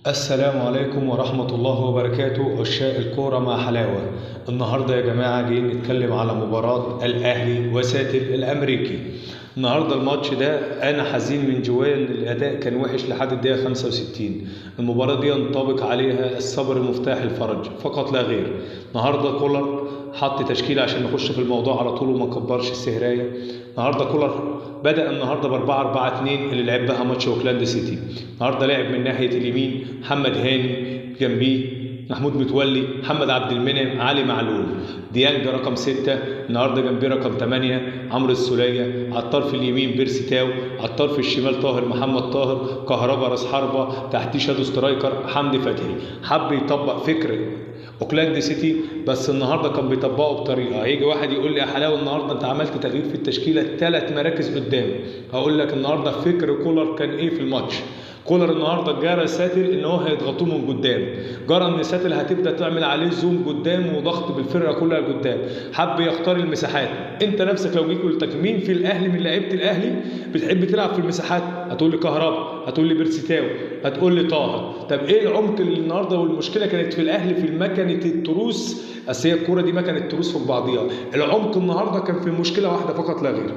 السلام عليكم ورحمة الله وبركاته. عشاق الكورة مع حلاوة. النهاردة يا جماعة جايين نتكلم على مباراة الأهلي وساتل الأمريكي. النهاردة الماتش ده أنا حزين من جوايا إن الأداء كان وحش لحد الدقيقة 65. المباراة دي ينطبق عليها الصبر المفتاح الفرج فقط لا غير. النهاردة كولر حط تشكيلة عشان نخش في الموضوع على طول وما نكبرش السهراية. النهاردة كولر بدأ النهارده ب4-4-2 اللي لعب بها ماتش اوكلاند سيتي. النهارده لعب من ناحية اليمين محمد هاني، جنبيه محمود متولي، محمد عبد المنعم، علي معلول، ديانج رقم 6، النهارده جنبيه رقم 8 عمرو السولية، على الطرف اليمين بيرسي تاو، على الطرف الشمال طاهر محمد طاهر، كهربا راس حربة، تحتيه شادو سترايكر حمدي فتحي. حب يطبق فكر اوكلاند سيتي بس النهارده كان بيطبقه بطريقه. هيجي واحد يقول لي يا حلاوه النهارده انت عملت تغيير في التشكيله 3 مراكز قدام. هقول لك النهارده فكر كولر كان ايه في الماتش. كولر النهارده جرى ساتل ان هو هيضغطوه من قدام، جرى ان ساتل هتبدا تعمل عليه زوم قدام وضغط بالفرقه كلها لقدام، حب يختار المساحات. انت نفسك لو جيت قلت لك مين في الاهلي من لعيبه الاهلي بتحب تلعب في المساحات، هتقول لي كهربا، هتقول لي بيرسي تاو، هتقول لي طاهر. طب ايه العمق اللي النهارده؟ والمشكله كانت في الاهلي في مكنه التروس. اصل هي الكوره دي مكنه تروس فوق بعضيها. العمق النهارده كان في مشكله واحده فقط لا غير،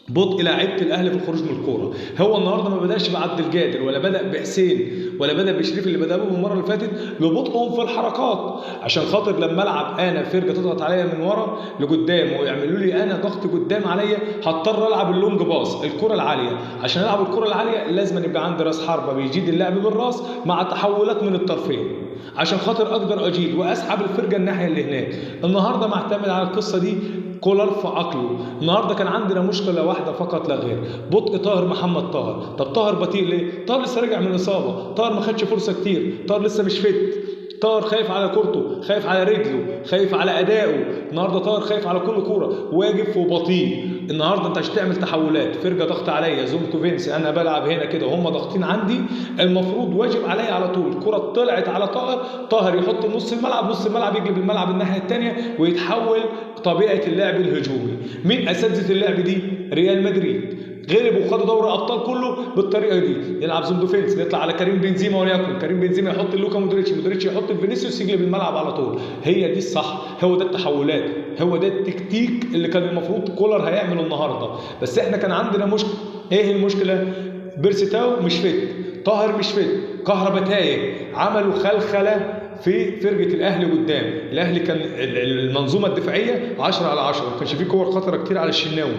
بطء لعيبه الاهلي في الخروج من الكوره. هو النهارده ما بداش بعبد القادر ولا بدا بحسين ولا بدا بشريف اللي بدا بهم المره اللي فاتت لبطئهم في الحركات، عشان خاطر لما العب انا فرقه تضغط عليا من ورا لقدام ويعملوا لي انا ضغط قدام عليا، هضطر العب اللونج باص الكره العاليه. عشان العب الكره العاليه لازم يبقى عندي راس حربه بيجيد اللعب بالراس مع تحولات من الطرفين عشان خاطر اقدر اجيد واسحب الفرقه الناحيه اللي هناك. النهارده معتمد على القصه دي كولر في عقله. النهارده كان عندنا مشكله واحده فقط لا غير، بطء طاهر محمد طاهر. طب طاهر بطيء ليه؟ طاهر لسه راجع من اصابه، طاهر ما خدش فرصه كتير، طاهر لسه مش فت، طاهر خايف على كورته، خايف على رجله، خايف على ادائه. النهارده طاهر خايف على كل كوره، واقف وبطيء. النهارده انت عشان تعمل تحولات فرقه ضغط عليا زومتو فينس، انا بلعب هنا كده وهم ضاغطين عندي، المفروض واجب عليا على طول الكره طلعت على طاهر، طاهر يحط نص الملعب، نص الملعب يجي بالملعب الناحيه الثانيه ويتحول طبيعه اللعب الهجومي. مين اساتذه اللعب دي؟ ريال مدريد. غلب وخدوا دوري ابطال كله بالطريقه دي. يلعب زون ديفنس، يطلع على كريم بنزيما وليكن كريم بنزيما يحط لوكا مودريتش، مودريتش يحط فينيسيوس يقلب الملعب على طول. هي دي الصح، هو ده التحولات، هو ده التكتيك اللي كان المفروض كولر هيعمله النهارده. بس احنا كان عندنا مشكله. ايه المشكله؟ بيرسي تاو مش فت، طاهر مش فت، كهربا تايه، عملوا خلخله في فرقه الاهلي قدام. الاهلي كان المنظومه الدفاعيه 10/10، ما كانش فيه كور خطره كتير على الشناوي.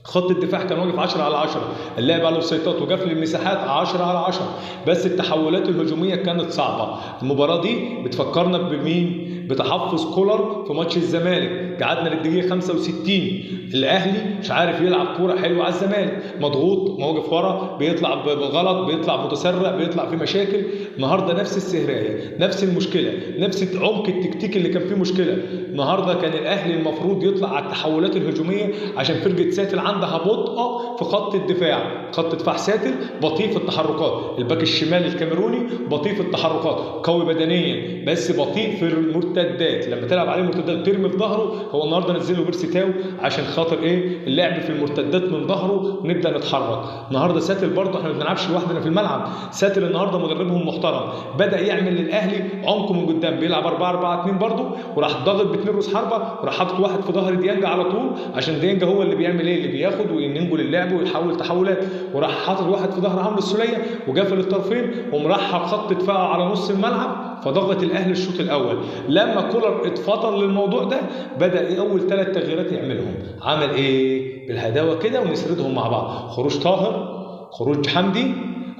خط الدفاع كان واقف 10/10، اللعب على الاوفسايدات وقفل المساحات 10/10، بس التحولات الهجوميه كانت صعبه. المباراه دي بتفكرنا بمين؟ بتحفظ كولر في ماتش الزمالك. قعدنا للدقيقه 65 الاهلي مش عارف يلعب كوره حلوه على الزمالك، مضغوط، مواقف ورا، بيطلع بغلط، بيطلع متسرع، بيطلع في مشاكل. النهارده نفس السهرايه، نفس المشكله، نفس عمق التكتيك اللي كان فيه مشكله. النهارده كان الاهلي المفروض يطلع على التحولات الهجوميه عشان فرقه ساتل عندها بطء في خط الدفاع. خط دفاع ساتل بطيء في التحركات، الباك الشمال الكاميروني بطيء في التحركات، قوي بدنيا بس بطيء في المرتدات. لما تلعب عليه مرتدات ترمي في ظهره، هو النهارده نزل له بيرسي تاو عشان خاطر ايه؟ اللعب في المرتدات من ظهره ونبدا نتحرك. النهارده ساتل برضه احنا ما بنلعبش لوحدنا في الملعب، ساتل النهارده مدربهم محترم، بدا يعمل للاهلي عمق من قدام، بيلعب 4-4-2 برضه، وراح ضاغط باتنين روس حربه، وراح حاطط واحد في ظهر ديانج على طول عشان ديانج هو اللي بيعمل ايه؟ اللي بياخد وينجل اللعب ويحول تحولات، وراح حاطط واحد في ظهر عمرو السوليه وقافل الطرفين ومرحب خط دفاعه على نص الملعب، فضغط الاهلي الشوط الاول. لما كولر اتفطن للموضوع ده بدا اول 3 تغييرات يعملهم. عمل ايه؟ بالهداوه كده ونسردهم مع بعض، خروج طاهر، خروج حمدي،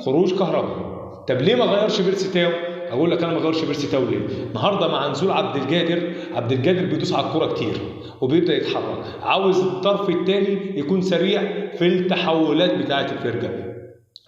خروج كهربا. طب ليه ما غيرش بيرسي تاو؟ اقول لك انا ما غيرش بيرسي تاو ليه؟ النهارده مع نزول عبد القادر بيدوس على الكوره كتير وبيبدا يتحرك، عاوز الطرف الثاني يكون سريع في التحولات بتاعه الفرقه.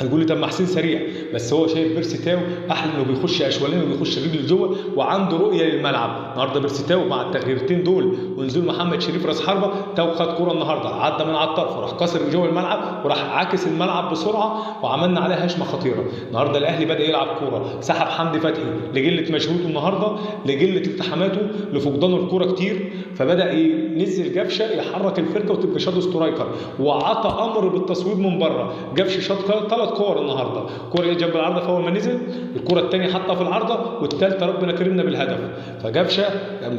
هتقول لي طب ما حسين سريع، بس هو شايف بيرسي تاو احلى انه بيخش اشوالين وبيخش رجل لجوه وعنده رؤيه للملعب. النهارده بيرسي تاو مع التغييرتين دول ونزول محمد شريف راس حربه، تاو خد كوره النهارده عدى من على الطرف وراح كسر جوه الملعب وراح عاكس الملعب بسرعه وعملنا عليها هشمه خطيره. النهارده الاهلي بدا يلعب كوره، سحب حمدي فتحي لقله مجهوده النهارده، لقله التحاماته، لفقدان الكوره كتير، فبدا ينزل قفشه يحرك الفرقه وتبقى شادو سترايكر، وعطى امر بالتصويب من بره. قفشه شاط 3 3 كور النهارده، كوره جنب العارضه في اول ما نزل، الكوره الثانيه حطها في العارضه، والثالثه ربنا كرمنا بالهدف. فجفشه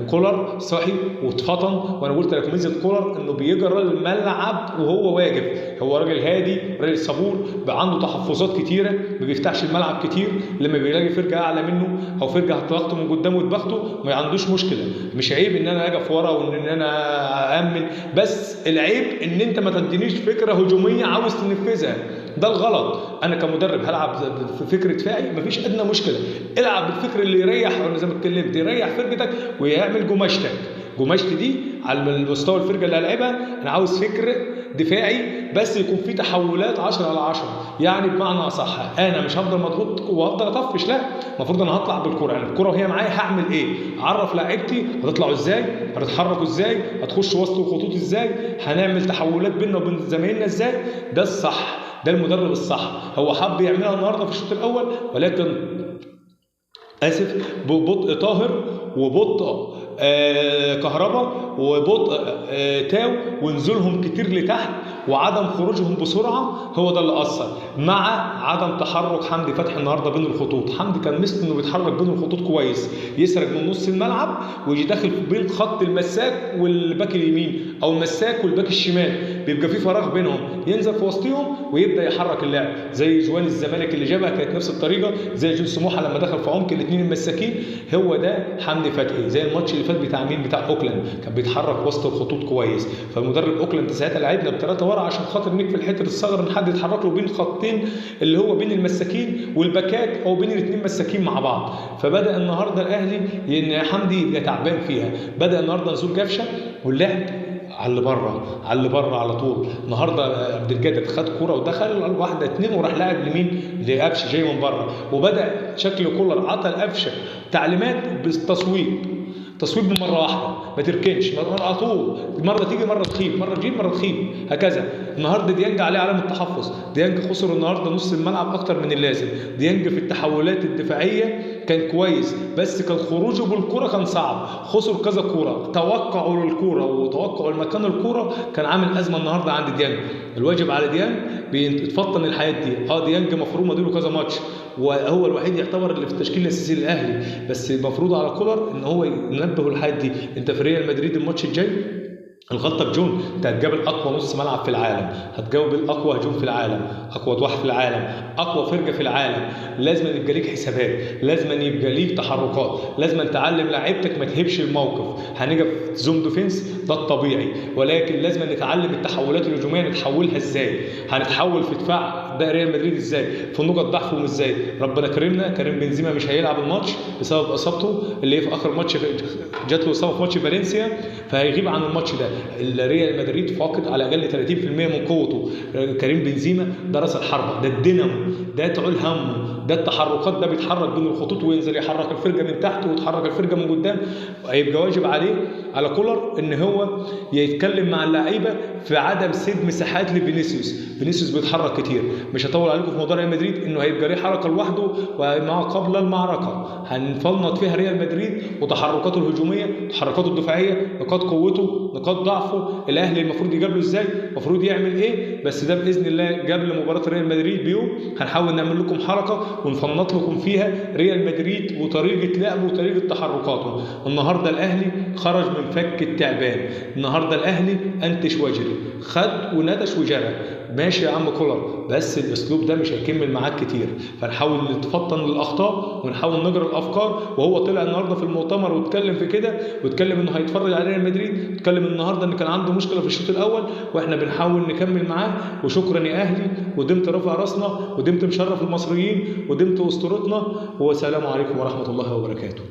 كولر صحي واتفطن، وانا قلت لك ميزه كولر انه بيجرى الملعب وهو واقف، هو راجل هادي، راجل صبور، عنده تحفظات كتيره، ما بيفتحش الملعب كتير، لما بيلاقي فرقه اعلى منه او فرقه هتضغطه من قدامه وتبخته ما عندوش مشكله. مش عيب ان انا اقف ورا وان انا امن، بس العيب ان انت ما تدينيش فكره هجوميه عاوز تنفذها، ده الغلط. انا كمدرب هلعب في فكر دفاعي مفيش ادنى مشكله، العب بالفكر اللي يريح، وانا زي ما اتكلمت يريح فرقتك ويعمل جماشتك. جماشتي دي على المستوى الفرقه اللي هلعبها انا عاوز فكر دفاعي بس يكون فيه تحولات 10/10، يعني بمعنى اصح انا مش هفضل مضغوط وافضل اطفش، لا، المفروض انا هطلع بالكره، يعني الكره وهي معايا هعمل ايه؟ اعرف لاعيبتي هتطلعوا ازاي، هتتحركوا ازاي، هتخش وسط الخطوط ازاي، هنعمل تحولات بيننا وبين زمايلنا ازاي. ده الصح، ده المدرب الصح. هو حب يعملها النهارده في الشوط الاول، ولكن اسف ببطء طاهر وبطء كهربا وبطء تاو ونزولهم كتير لتحت وعدم خروجهم بسرعه، هو ده اللي اثر، مع عدم تحرك حمدي فتحي النهارده بين الخطوط. حمدي كان مثل انه بيتحرك بين الخطوط كويس، يسرق من نص الملعب ويجي داخل بين خط المساك والباك اليمين او المساك والباك الشمال، بيبقى في فراغ بينهم، ينزل في وسطهم ويبدا يحرك اللعب، زي جوان الزمالك اللي جابها كانت نفس الطريقه، زي جون سموحه لما دخل في عمق الاثنين المساكين، هو ده حمدي فتحي. زي الماتش اللي فات بتاع مين؟ بتاع اوكلاند، كان بيتحرك وسط الخطوط كويس. فالمدرب اوكلاند ساعتها لعبنا ب3 ورا عشان خاطر نقفل الحته الصغر ان حد يتحرك له بين خطين اللي هو بين المساكين والباكات او بين الاثنين مساكين مع بعض. فبدا النهارده الاهلي ان حمدي يبقى تعبان فيها، بدا النهارده نزول جفشه واللعب على اللي بره، على اللي بره على طول. النهارده عبد القادر خد كوره ودخل 1-2 وراح لاعب لمين؟ لقفشه جاي من بره، وبدا شكل كولر عطى لقفشه تعليمات بالتصويب، تصويب من مره واحده، ما تركنش على طول، مره تيجي مره تخيب، مره تجيب مره تخيب، هكذا. النهارده ديانج عليه علامه تحفظ، ديانج خسر النهارده نص الملعب اكتر من اللازم، ديانج في التحولات الدفاعيه كان كويس، بس كان خروجه بالكره كان صعب، خسر كذا كوره، توقعوا للكوره وتوقعوا المكان الكوره كان عامل ازمه النهارده عند ديانج. الواجب على ديانج بيتفطن الحياه دي، ديانج مفروض مديله كذا ماتش، وهو الوحيد يعتبر اللي في التشكيل الاساسي للاهلي، بس المفروض على كولر ان هو ينبه الحاجات دي. انت في ريال مدريد الماتش الجاي الغلطه بجون، انت هتقابل اقوى نص ملعب في العالم، هتقابل اقوى هجوم في العالم، اقوى واحد في العالم، اقوى فرقه في العالم، لازم يبقى ليك حسابات، لازم يبقى ليك تحركات، لازم تعلم لاعيبتك ما تهبش الموقف. هنيجي في زون ديفنس ده الطبيعي، ولكن لازم نتعلم التحولات الهجوميه نتحولها ازاي، هنتحول في دفاع ده ريال مدريد ازاي، في نقط ضعفهم ازاي. ربنا كرمنا، كريم بنزيما مش هيلعب الماتش بسبب اصابته اللي هي في اخر ماتش، جات له اصابه في ماتش فالنسيا، فهيغيب عن الماتش ده. ريال مدريد فاقد على الاقل 30% من قوته، كريم بنزيما ده راس الحربه، ده الدينامو، ده تعول همه، ده التحركات، ده بيتحرك بين الخطوط وينزل يحرك الفرقه من تحت ويتحرك الفرقه من قدام. هيبقى واجب عليه على كولر ان هو يتكلم مع اللعيبه في عدم سيب مساحات لفينيسيوس، فينيسيوس بيتحرك كتير. مش هطول عليكم في موضوع ريال مدريد انه هيبقى ليه حركه لوحده ومع قبل المعركه هنفنط فيها ريال مدريد وتحركاته الهجوميه، تحركاته الدفاعيه، نقاط قوته، نقاط ضعفه، الاهلي المفروض يجابله ازاي، المفروض يعمل ايه. بس ده باذن الله قبل مباراه ريال مدريد بيوم هنحاول نعمل لكم حركه ونفنط لكم فيها ريال مدريد وطريقه لعبه وطريقه تحركاته. النهارده الاهلي خرج من فك التعبان، النهارده الاهلي انتش وجري، خد وندش وجرى. ماشي يا عم كولر، بس الاسلوب ده مش هيكمل معاك كتير، فنحاول نتفطن للاخطاء ونحاول نجرى الافكار. وهو طلع النهارده في المؤتمر واتكلم في كده، واتكلم انه هيتفرج على ريال مدريد، اتكلم النهارده ان كان عنده مشكله في الشوط الاول واحنا بنحاول نكمل معاه. وشكرا يا اهلي، ودمت رافع راسنا، ودمت مشرف المصريين، ودمت اسطورتنا، والسلام عليكم ورحمه الله وبركاته.